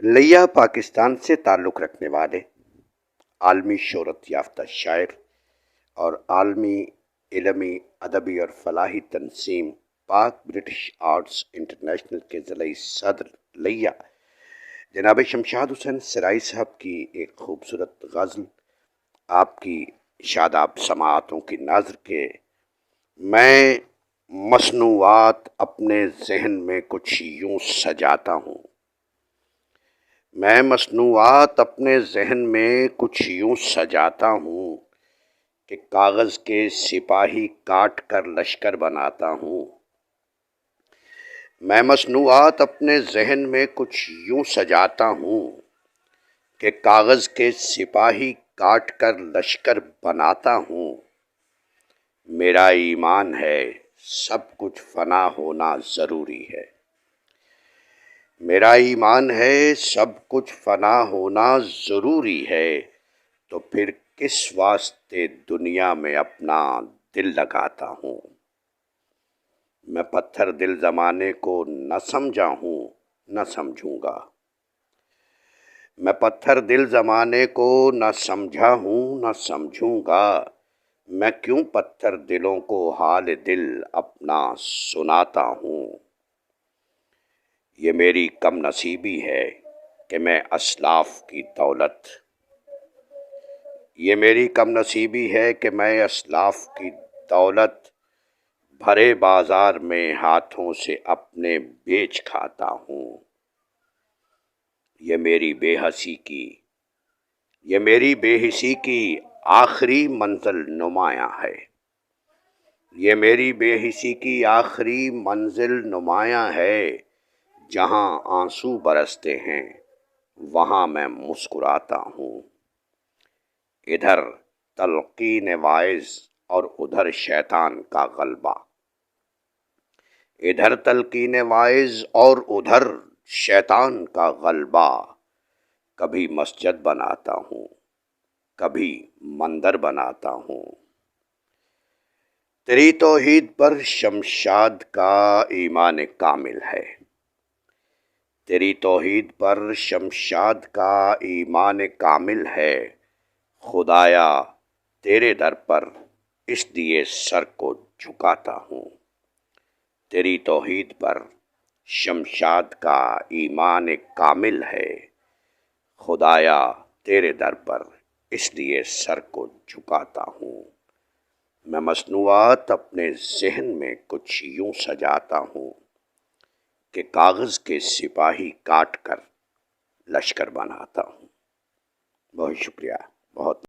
لیا پاکستان سے تعلق رکھنے والے عالمی شہرت یافتہ شاعر اور عالمی علمی ادبی اور فلاحی تنظیم پاک برٹش آرٹس انٹرنیشنل کے ضلعی صدر لیا جناب شمشاد حسین سرائی صاحب کی ایک خوبصورت غزل آپ کی شاداب سماعتوں کی نظر کے میں مصنوعات اپنے ذہن میں کچھ یوں سجاتا ہوں مصنوعات اپنے ذہن میں کچھ یوں سجاتا ہوں کہ کاغذ کے سپاہی کاٹ کر لشکر بناتا ہوں مصنوعات اپنے ذہن میں کچھ یوں سجاتا ہوں کہ کاغذ کے سپاہی کاٹ کر لشکر بناتا ہوں میرا ایمان ہے سب کچھ فنا ہونا ضروری ہے میرا ایمان ہے سب کچھ فنا ہونا ضروری ہے تو پھر کس واسطے دنیا میں اپنا دل لگاتا ہوں میں پتھر دل زمانے کو نہ سمجھا ہوں نہ سمجھوں گا میں پتھر دل زمانے کو نہ سمجھا ہوں نہ سمجھوں گا میں کیوں پتھر دلوں کو حال دل اپنا سناتا ہوں یہ میری کم نصیبی ہے کہ میں اسلاف کی دولت یہ میری کم نصیبی ہے کہ میں اسلاف کی دولت بھرے بازار میں ہاتھوں سے اپنے بیچ کھاتا ہوں یہ میری بے حسی کی آخری منزل نمایاں ہے یہ میری بے حسی کی آخری منزل نمایاں ہے جہاں آنسو برستے ہیں وہاں میں مسکراتا ہوں ادھر تلقین واعظ اور ادھر شیطان کا غلبہ ادھر تلقین واعظ اور ادھر شیطان کا غلبہ کبھی مسجد بناتا ہوں کبھی مندر بناتا ہوں تیری توحید پر شمشاد کا ایمان کامل ہے تیری توحید پر شمشاد کا ایمان کامل ہے خدایا تیرے در پر اس لیے سر کو جھکاتا ہوں تیری توحید پر شمشاد کا ایمان کامل ہے خدایا تیرے در پر اس لیے سر کو جھکاتا ہوں میں مصنوعات اپنے ذہن میں کچھ یوں سجاتا ہوں کہ کاغذ کے سپاہی کاٹ کر لشکر بناتا ہوں بہت شکریہ بہت